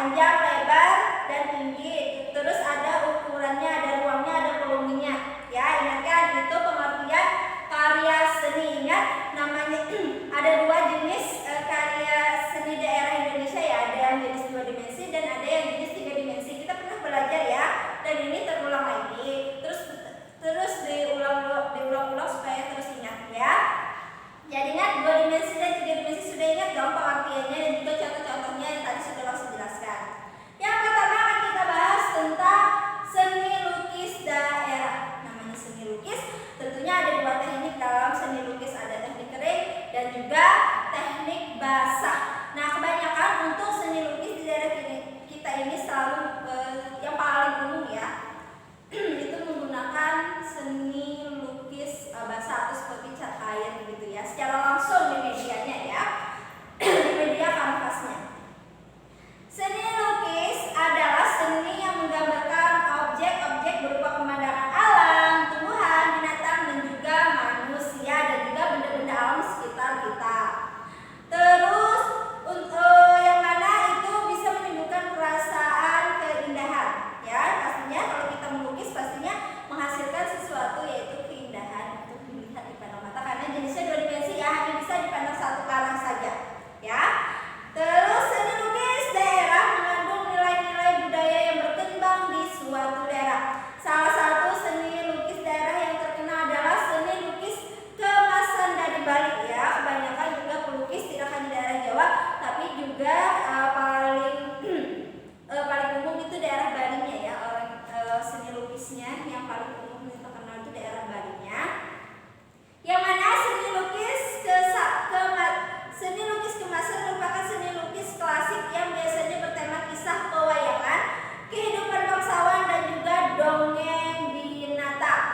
panjang, lebar, dan tinggi. Terus ada ukurannya, ada ruangnya, ada voluminya. Ya, ingatkan itu pengertian karya seni. Ingat namanya ada dua jenis karya seni daerah Indonesia ya. Ada yang jenis 2 dimensi dan ada yang jenis 3 dimensi. Kita pernah belajar ya. Dan ini terulang lagi. Terus diulang-ulang supaya terus ingat ya. Jadi ingat 2 dimensi dan 3 dimensi sudah ingat dong pengertiannya dan juga contoh-contohnya yang tadi sudah langsung jelaskan. Yang pertama akan kita bahas tentang seni lukis daerah. Namanya seni lukis, tentunya ada 2 teknik dalam seni lukis, ada teknik kering dan juga teknik basah. Nah, kebanyakan untuk seni lukis di daerah kita ini selalu yang paling umum ya itu menggunakan seni lukis basah atau seperti cat air gitu ya, secara langsung di medianya ya, di media kanvasnya. Seni lukis adalah seni yang menggambarkan objek-objek berupa pemandangan alam, tumbuhan, binatang, dan juga manusia dan juga benda-benda alam sekitar kita. Terus yang mana itu bisa menimbulkan perasaan keindahan ya. Pastinya kalau kita melukis pastinya menghasilkan sesuatu yaitu keindahan untuk dilihat di pandang mata karena jenisnya 2 dimensi ya, hanya bisa dipandang satu arah saja ya. Terus seni lukis daerah mengandung nilai-nilai budaya yang berkembang di suatu daerah. Salah satu seni lukis daerah yang terkenal adalah seni lukis kemasan dari Bali ya. Kebanyakan juga pelukis tidak hanya di daerah Jawa tapi juga paling umum itu daerah Balinya ya. Orang seni lukisnya yang paling umum dan terkenal itu daerah Balinya. Yang mana seni lukis kemasan merupakan seni lukis klasik yang biasanya bertema kisah pewayangan, kehidupan bangsawan dan juga dongeng binatang.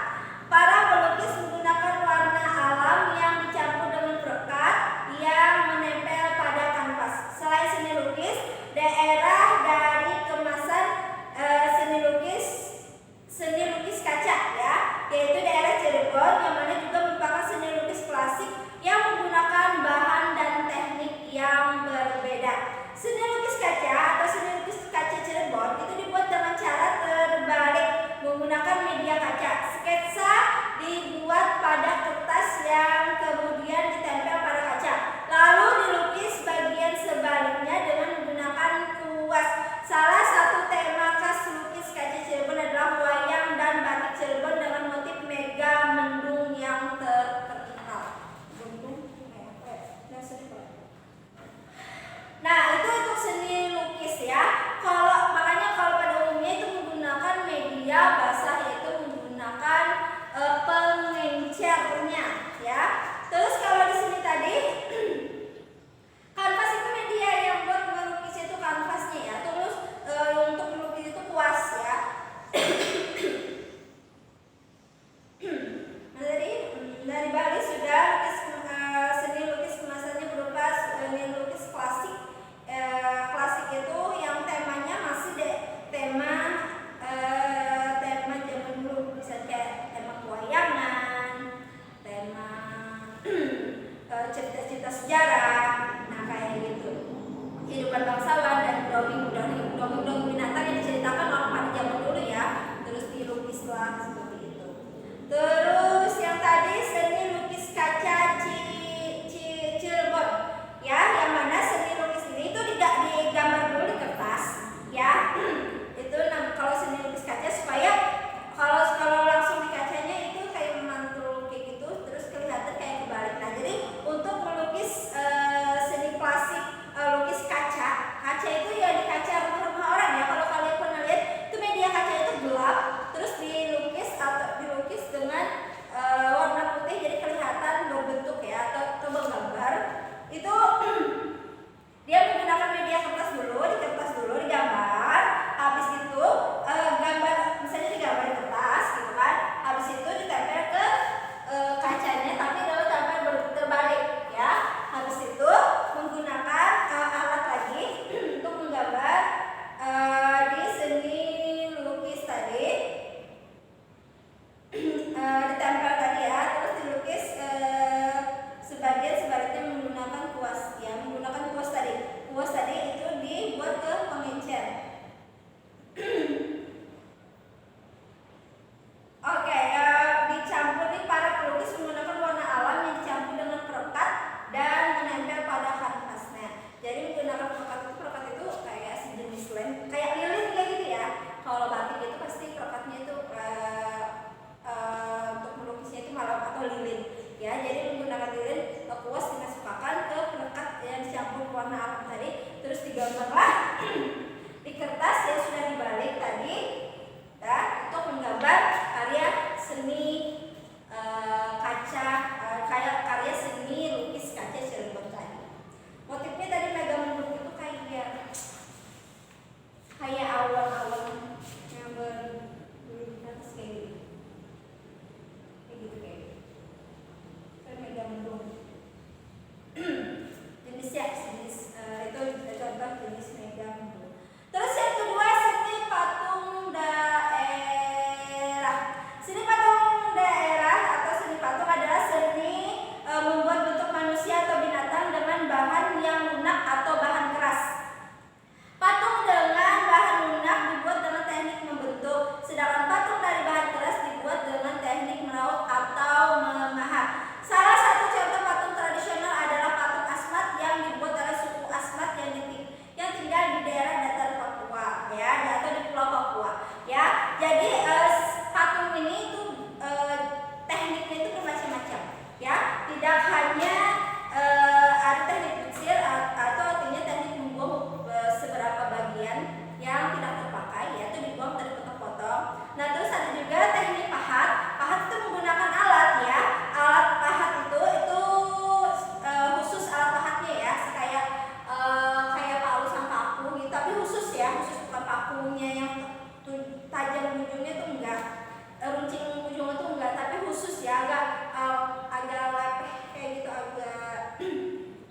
Para pelukis menggunakan warna alam yang dicampur dengan perekat yang menempel pada kanvas. Selain seni lukis, daerah dari kemasan seni lukis kaca ya, yaitu daerah Cirebon yang mana juga merupakan seni lukis klasik yang menggunakan bahan dan teknik yang berbeda. Seni lukis kaca atau seni lukis kaca Cirebon itu dibuat dengan cara terbalik menggunakan media kaca. Sketsa dibuat pada kertas yang kemudian ditempel pada kaca, lalu dilukis bagian sebaliknya dengan menggunakan kuas. Salah satu tema khas lukis kaca Cirebon adalah wayang dan batik Cirebon dengan motif mega mendung yang terkenal. Nah, itu untuk seni lukis ya. Makanya kalau pada umumnya itu menggunakan media basah, yaitu menggunakan pengencernya ya. Terus kalau di sini tadi kanvas itu media yang buat melukis itu kanvasnya ya. Terus untuk melukis itu kuas ya. Dari Bali sudah seni lukis kemasannya berupa seni lukis klasik. Klasik itu yang temanya masih tema zaman dulu, misalnya kayak tema pewayangan, tema cerita-cerita sejarah, nah kayak gitu, kehidupan bangsawan dan dongeng binatang yang diceritakan orang pada zaman dulu ya. Terus dilukislah seperti itu. Terus yang tadi seni lukis kaca Cirebon ya, yang mana seni lukis ini itu tidak digambar dulu di kertas ya. Itu kalau seni lukis kaca supaya kalau langsung di kacanya itu kayak memantul kayak gitu, terus kelihatan kayak kebalik. Nah, jadi untuk melukis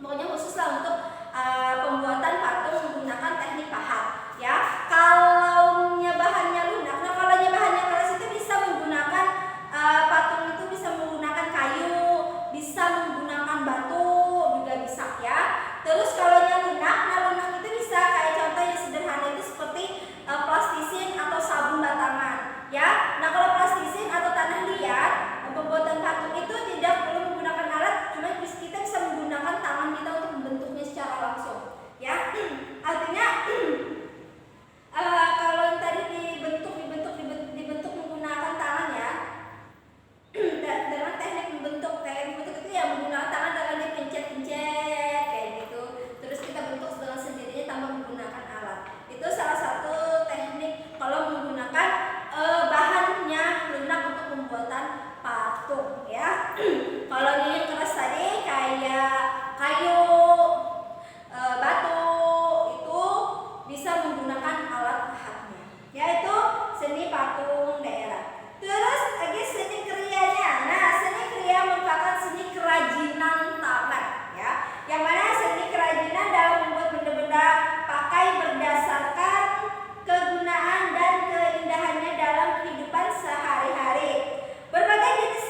pokoknya khusus lah untuk pembuatan patung menggunakan teknik pahat ya. Kalau bahannya lunak, nah kalau bahannya keras itu bisa menggunakan patung itu bisa menggunakan kayu, bisa menggunakan batu juga bisa ya. Terus kalau lunak, nah lunak itu bisa kayak contoh yang sederhana itu seperti plastisin atau sabun batangan ya. Nah kalau plastisin atau tanah liat, pembuatan patung itu tidak perlu menggunakan alat, cuma kita bisa menggunakan tangan kita untuk membentuknya secara langsung ya. Artinya kalau yang tadi dibentuk menggunakan tangan ya, dengan teknik membentuk itu ya menggunakan tangan dengan dipencet-pencet kayak gitu, terus kita bentuk dengan sendirinya tanpa menggunakan alat. Itu salah satu teknik kalau menggunakan bahannya lunak untuk pembuatan patung ya. Kalau yang keras tadi kayak kayu, batu, itu bisa menggunakan alat pahatnya, yaitu seni patung daerah. Terus lagi seni krianya. Nah, seni kriya merupakan seni kerajinan tangan ya. Yang mana seni kerajinan dalam membuat benda-benda pakai berdasarkan kegunaan dan keindahannya dalam kehidupan sehari-hari. Berbagai jenis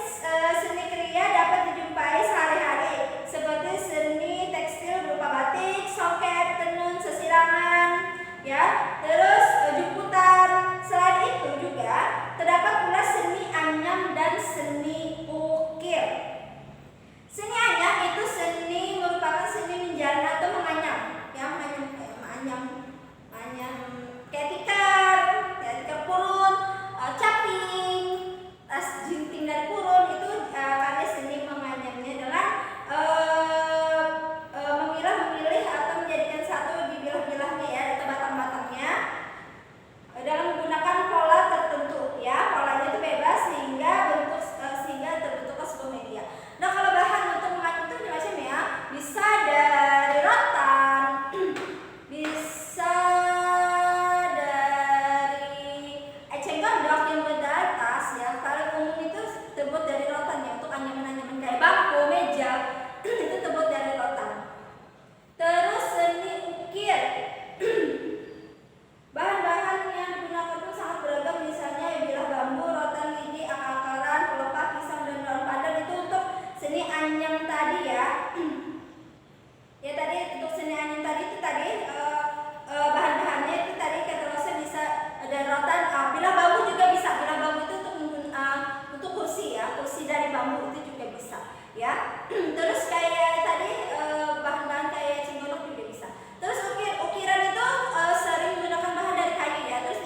seni kriya dapat dijumpai sehari-hari seperti seni tekstil berupa batik, soket, tenun, sesirangan ya. Terus juputan. Selain itu juga terdapat pula seni anyam dan seni ukir. Seni anyam itu seni merupakan seni menjalin atau menganyam ya, menganyam kayak tikar purun, caping, jinting dari purun, itu karya seni menganyamnya dengan memilih atau menjadikan satu di bilah-bilahnya ya, atau batang-batangnya dalam menggunakan pola tertentu ya. Polanya itu bebas sehingga terbentuklah sebuah media. Nah kalau bahan untuk menganyam itu macam ya, bisa dari rotan, bisa dari eceng gondok yang beratas ya. Paling umum itu terbuat dari rotan ya, untuk anyaman-anyaman kayak bangku, meja itu terbuat dari rotan. Terus seni ukir. Bahan-bahan yang digunakan pun sangat beragam, misalnya bilah bambu, rotan, lidi, akar-akaran, pelepah, pisang, dan daun pandan. Itu untuk seni anyam tadi ya. Ya tadi untuk seni anyam tadi itu tadi bahan-bahannya itu tadi kata Rosa bisa dari rotan, bilah bambu juga bisa. Bilah bambu itu untuk kursi ya, kursi dari bambu itu juga bisa ya. Terus kayak tadi bahan-bahan kayak cingolok juga bisa. Terus ukiran itu sering menggunakan bahan dari kayu ya. Terus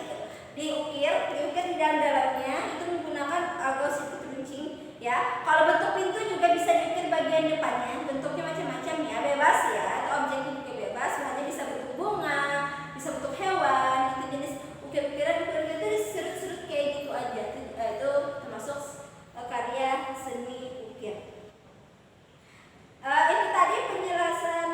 diukir di dalamnya itu menggunakan gauss itu runcing ya. Kalau bentuk pintu juga bisa diukir bagian depannya, bentuknya macam-macam ya, bebas ya. Atau objeknya juga bebas, makanya bisa bentuk bunga, bisa bentuk hewan. Itu jenis ukiran itu diserut-serut kayak gitu aja. Itu termasuk karya seni ukir. Itu tadi penjelasan.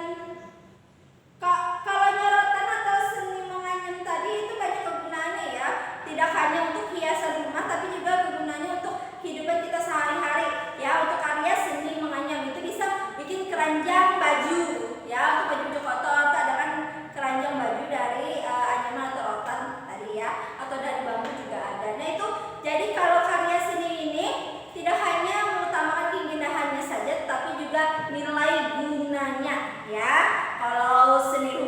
Kalau rotan atau seni menganyam tadi itu banyak kegunaannya ya. Tidak hanya untuk hiasan rumah, tapi juga kegunaannya untuk kehidupan kita sehari-hari ya. Untuk karya seni menganyam itu bisa bikin keranjang baju ya, untuk baju kotor itu ada kan keranjang baju dari anyaman atau rotan tadi ya, atau dari bambu juga ada. Nah itu jadi kalau karya seni ini tidak hanya mengutamakan keindahannya saja, tapi juga nilai gunanya ya. Kalau seni